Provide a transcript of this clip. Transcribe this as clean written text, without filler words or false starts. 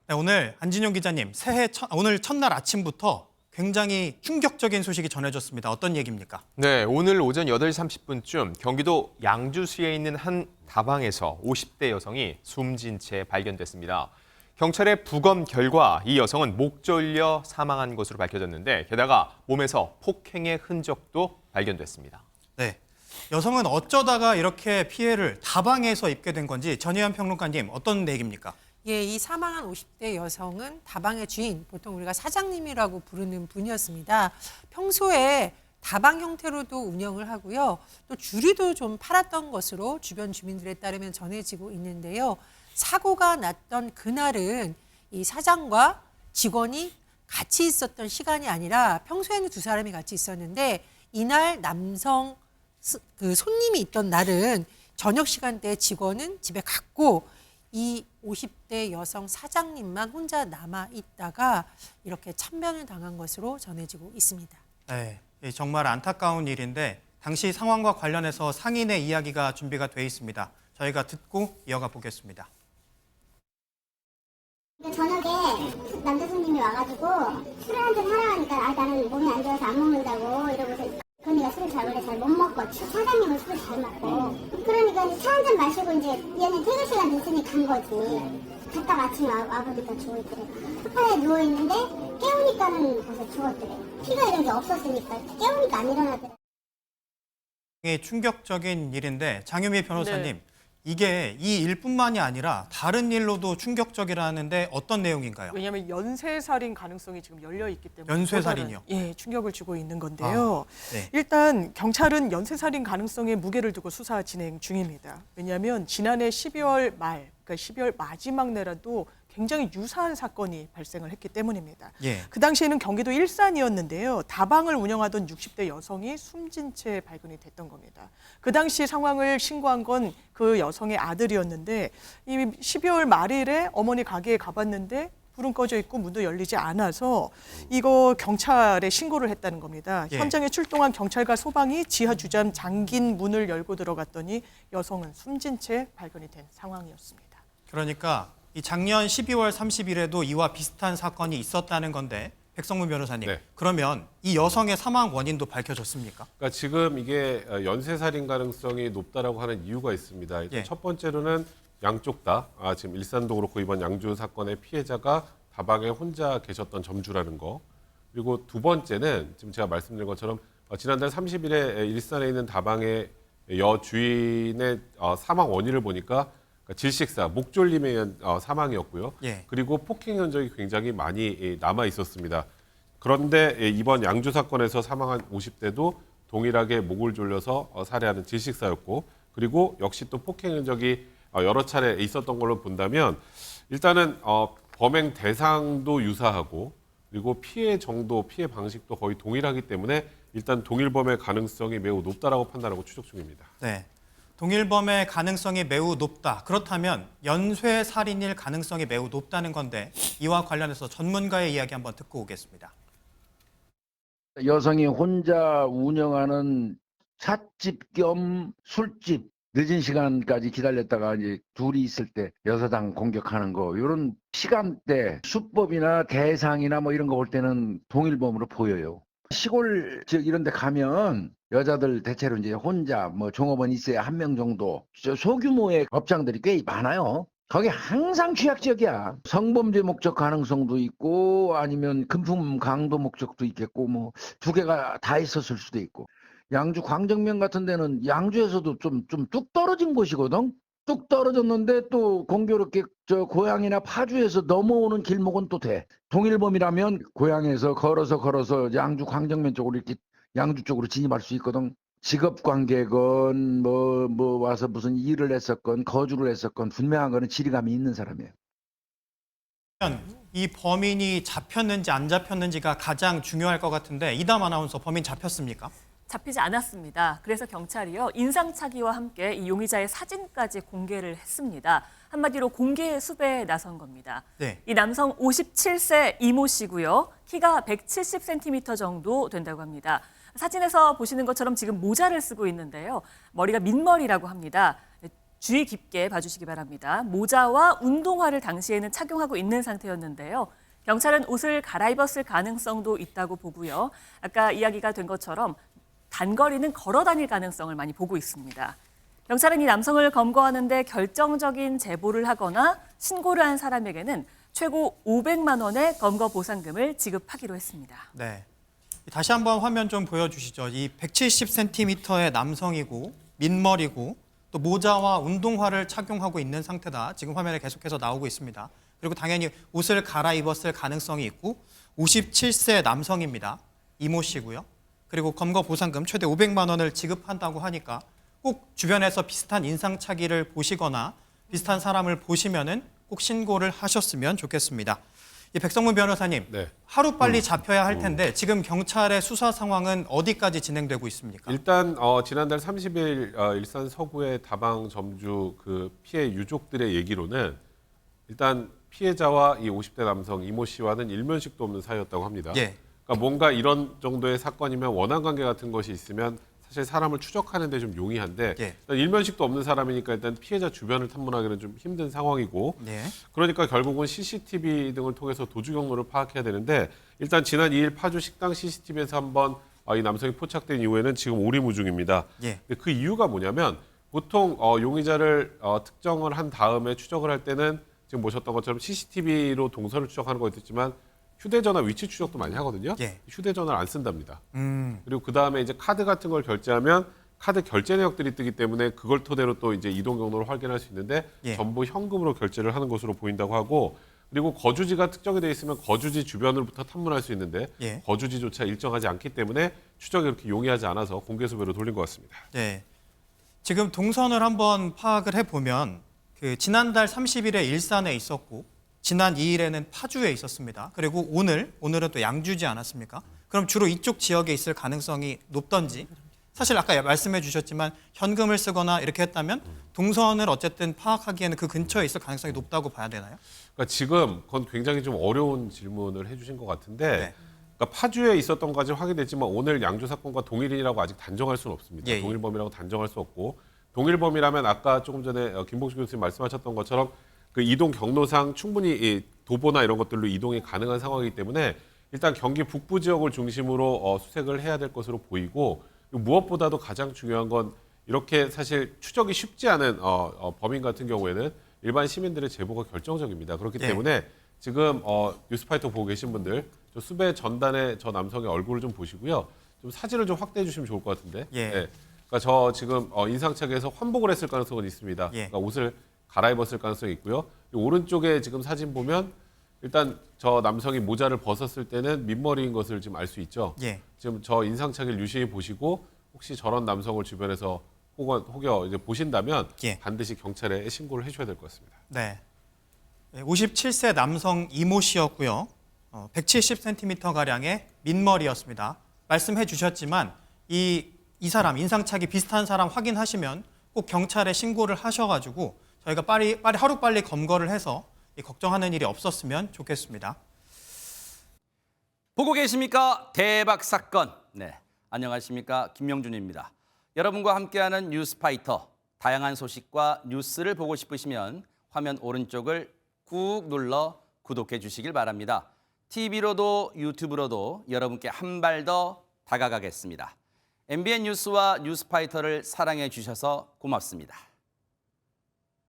네, 오늘 안진용 기자님, 오늘 첫날 아침부터 굉장히 충격적인 소식이 전해졌습니다. 어떤 얘기입니까? 네, 오늘 오전 8시 30분쯤 경기도 양주시에 있는 한 다방에서 50대 여성이 숨진 채 발견됐습니다. 경찰의 부검 결과 이 여성은 목 졸려 사망한 것으로 밝혀졌는데 게다가 몸에서 폭행의 흔적도 발견됐습니다. 네, 여성은 어쩌다가 이렇게 피해를 다방에서 입게 된 건지 전희연 평론가님 어떤 얘기입니까? 예, 이 사망한 50대 여성은 다방의 주인, 보통 우리가 사장님이라고 부르는 분이었습니다. 평소에 다방 형태로도 운영을 하고요. 또 주류도 좀 팔았던 것으로 주변 주민들에 따르면 전해지고 있는데요. 사고가 났던 그날은 이 사장과 직원이 같이 있었던 시간이 아니라 평소에는 두 사람이 같이 있었는데 이날 남성 손님이 있던 날은 저녁 시간대에 직원은 집에 갔고 이 50대 여성 사장님만 혼자 남아 있다가 이렇게 참변을 당한 것으로 전해지고 있습니다. 네, 정말 안타까운 일인데 당시 상황과 관련해서 상인의 이야기가 준비가 돼 있습니다. 저희가 듣고 이어가 보겠습니다. 저녁에 남자 손님이 와가지고 술을 한잔 하라 하니까 나는 몸이 안 좋아서 안 먹는다고 이러고서 그 언니가 술을 원래 잘 못 먹고 사장님은 술을 잘 먹고 그러니까 이제 차 한잔 마시고 이제 얘는 퇴근 시간 됐으니 간 거지. 갔다가 아침에 와보니까 죽어있더래. 소파에 누워있는데 깨우니까는 벌써 죽었더래. 피가 이런 게 없었으니까 깨우니까 안 일어나더래. 충격적인 일인데 장유미 변호사님, 네. 이게 이 일뿐만이 아니라 다른 일로도 충격적이라는데 어떤 내용인가요? 왜냐하면 연쇄살인 가능성이 지금 열려 있기 때문에 연쇄살인이요? 또 다른, 충격을 주고 있는 건데요. 네. 일단 경찰은 연쇄살인 가능성에 무게를 두고 수사 진행 중입니다. 왜냐하면 지난해 12월 말, 그러니까 12월 마지막 날에도 굉장히 유사한 사건이 발생을 했기 때문입니다. 예. 그 당시에는 경기도 일산이었는데요. 다방을 운영하던 60대 여성이 숨진 채 발견이 됐던 겁니다. 그 당시 상황을 신고한 건 그 여성의 아들이었는데 이 12월 말일에 어머니 가게에 가봤는데 불은 꺼져 있고 문도 열리지 않아서 이거 경찰에 신고를 했다는 겁니다. 예. 현장에 출동한 경찰과 소방이 지하 주점 잠긴 문을 열고 들어갔더니 여성은 숨진 채 발견이 된 상황이었습니다. 그러니까 이 작년 12월 30일에도 이와 비슷한 사건이 있었다는 건데 백성문 변호사님, 네. 그러면 이 여성의 사망 원인도 밝혀졌습니까? 그러니까 지금 이게 연쇄살인 가능성이 높다라고 하는 이유가 있습니다. 일단 예. 첫 번째로는 양쪽 다 지금 일산도 그렇고 이번 양주 사건의 피해자가 다방에 혼자 계셨던 점주라는 거. 그리고 두 번째는 지금 제가 말씀드린 것처럼 지난달 30일에 일산에 있는 다방의 여 주인의 사망 원인을 보니까 질식사, 목 졸림에 의한 사망이었고요. 예. 그리고 폭행 흔적이 굉장히 많이 남아 있었습니다. 그런데 이번 양주 사건에서 사망한 50대도 동일하게 목을 졸려서 살해하는 질식사였고, 그리고 역시 또 폭행 흔적이 여러 차례 있었던 걸로 본다면 일단은 범행 대상도 유사하고 그리고 피해 정도, 피해 방식도 거의 동일하기 때문에 일단 동일범의 가능성이 매우 높다라고 판단하고 추적 중입니다. 네. 동일범의 가능성이 매우 높다. 그렇다면 연쇄살인일 가능성이 매우 높다는 건데 이와 관련해서 전문가의 이야기 한번 듣고 오겠습니다. 여성이 혼자 운영하는 찻집 겸 술집 늦은 시간까지 기다렸다가 이제 둘이 있을 때 여사당 공격하는 거 이런 시간대 수법이나 대상이나 뭐 이런 거 볼 때는 동일범으로 보여요. 시골 지역 이런 데 가면 여자들 대체로 이제 혼자 뭐 종업원 있어야 한 명 정도 소규모의 업장들이 꽤 많아요. 거기 항상 취약 지역이야. 성범죄 목적 가능성도 있고 아니면 금품 강도 목적도 있겠고 뭐 두 개가 다 있었을 수도 있고. 양주 광정면 같은 데는 양주에서도 좀 뚝 떨어진 곳이거든. 뚝 떨어졌는데 또 공교롭게 저 고향이나 파주에서 넘어오는 길목은 또 돼. 동일범이라면 고향에서 걸어서 양주 광정면 쪽으로 이렇게 양주 쪽으로 진입할 수 있거든. 직업 관계건 뭐 와서 무슨 일을 했었건 거주를 했었건 분명한 거는 지리감이 있는 사람이에요. 이 범인이 잡혔는지 안 잡혔는지가 가장 중요할 것 같은데 이담 아나운서, 범인 잡혔습니까? 잡히지 않았습니다. 그래서 경찰이요, 인상착의와 함께 이 용의자의 사진까지 공개를 했습니다. 한마디로 공개 수배에 나선 겁니다. 네. 이 남성 57세 이모 씨고요. 키가 170cm 정도 된다고 합니다. 사진에서 보시는 것처럼 지금 모자를 쓰고 있는데요. 머리가 민머리라고 합니다. 주의 깊게 봐주시기 바랍니다. 모자와 운동화를 당시에는 착용하고 있는 상태였는데요. 경찰은 옷을 갈아입었을 가능성도 있다고 보고요. 아까 이야기가 된 것처럼 단거리는 걸어 다닐 가능성을 많이 보고 있습니다. 경찰은 이 남성을 검거하는데 결정적인 제보를 하거나 신고를 한 사람에게는 최고 500만 원의 검거 보상금을 지급하기로 했습니다. 네. 다시 한번 화면 좀 보여주시죠. 이 170cm의 남성이고 민머리고 또 모자와 운동화를 착용하고 있는 상태다. 지금 화면에 계속해서 나오고 있습니다. 그리고 당연히 옷을 갈아입었을 가능성이 있고 57세 남성입니다. 이모 씨고요. 그리고 검거 보상금 최대 500만 원을 지급한다고 하니까 꼭 주변에서 비슷한 인상착의를 보시거나 비슷한 사람을 보시면은 꼭 신고를 하셨으면 좋겠습니다. 이 백성문 변호사님, 네. 하루빨리 잡혀야 할 텐데 지금 경찰의 수사 상황은 어디까지 진행되고 있습니까? 일단 지난달 30일 일산 서구의 다방 점주 그 피해 유족들의 얘기로는 일단 피해자와 이 50대 남성 이모 씨와는 일면식도 없는 사이였다고 합니다. 예. 그러니까 뭔가 이런 정도의 사건이면 원한 관계 같은 것이 있으면 사실 사람을 추적하는 데 좀 용이한데 예. 일단 일면식도 없는 사람이니까 일단 피해자 주변을 탐문하기는 좀 힘든 상황이고 네. 그러니까 결국은 CCTV 등을 통해서 도주 경로를 파악해야 되는데 일단 지난 2일 파주 식당 CCTV에서 한번 이 남성이 포착된 이후에는 지금 오리무중입니다. 예. 근데 그 이유가 뭐냐면 보통 용의자를 특정을 한 다음에 추적을 할 때는 지금 보셨던 것처럼 CCTV로 동선을 추적하는 거 있었지만 휴대전화 위치 추적도 많이 하거든요. 예. 휴대전화를 안 쓴답니다. 그리고 그 다음에 이제 카드 같은 걸 결제하면 카드 결제 내역들이 뜨기 때문에 그걸 토대로 또 이제 이동 경로를 확인할 수 있는데 예. 전부 현금으로 결제를 하는 것으로 보인다고 하고 그리고 거주지가 특정이 돼 있으면 거주지 주변으로부터 탐문할 수 있는데 예. 거주지조차 일정하지 않기 때문에 추적이 그렇게 용이하지 않아서 공개 수배로 돌린 것 같습니다. 네. 지금 동선을 한번 파악을 해보면 그 지난달 30일에 일산에 있었고 지난 2일에는 파주에 있었습니다. 그리고 오늘은 또 양주지 않았습니까? 그럼 주로 이쪽 지역에 있을 가능성이 높던지 사실 아까 말씀해 주셨지만 현금을 쓰거나 이렇게 했다면 동선을 어쨌든 파악하기에는 그 근처에 있을 가능성이 높다고 봐야 되나요? 그러니까 지금 그건 굉장히 좀 어려운 질문을 해주신 것 같은데 네. 그러니까 파주에 있었던 것까지 확인됐지만 오늘 양주 사건과 동일인이라고 아직 단정할 수는 없습니다. 예, 예. 동일범이라고 단정할 수 없고 동일범이라면 아까 조금 전에 김복수 교수님 말씀하셨던 것처럼 그 이동 경로상 충분히 이 도보나 이런 것들로 이동이 가능한 상황이기 때문에 일단 경기 북부 지역을 중심으로 수색을 해야 될 것으로 보이고 무엇보다도 가장 중요한 건 이렇게 사실 추적이 쉽지 않은 범인 같은 경우에는 일반 시민들의 제보가 결정적입니다. 그렇기 예. 때문에 지금 뉴스파이터 보고 계신 분들 저 수배 전단의 저 남성의 얼굴을 좀 보시고요. 좀 사진을 좀 확대해 주시면 좋을 것 같은데. 예. 그러니까 저 지금 인상착의에서 환복을 했을 가능성은 있습니다. 예. 그러니까 옷을 갈아입었을 가능성이 있고요. 오른쪽에 지금 사진 보면 일단 저 남성이 모자를 벗었을 때는 민머리인 것을 지금 알 수 있죠. 예. 지금 저 인상착의를 유심히 보시고 혹시 저런 남성을 주변에서 혹여 이제 보신다면 예. 반드시 경찰에 신고를 해줘야 될 것 같습니다. 네. 57세 남성 이모 씨였고요. 170cm 가량의 민머리였습니다. 말씀해 주셨지만 이 사람 인상착의 비슷한 사람 확인하시면 꼭 경찰에 신고를 하셔가지고 저희가 하루빨리 검거를 해서 걱정하는 일이 없었으면 좋겠습니다. 보고 계십니까? 대박 사건. 네, 안녕하십니까? 김명준입니다. 여러분과 함께하는 뉴스파이터. 다양한 소식과 뉴스를 보고 싶으시면 화면 오른쪽을 꾹 눌러 구독해 주시길 바랍니다. TV로도 유튜브로도 여러분께 한 발 더 다가가겠습니다. MBN 뉴스와 뉴스파이터를 사랑해 주셔서 고맙습니다.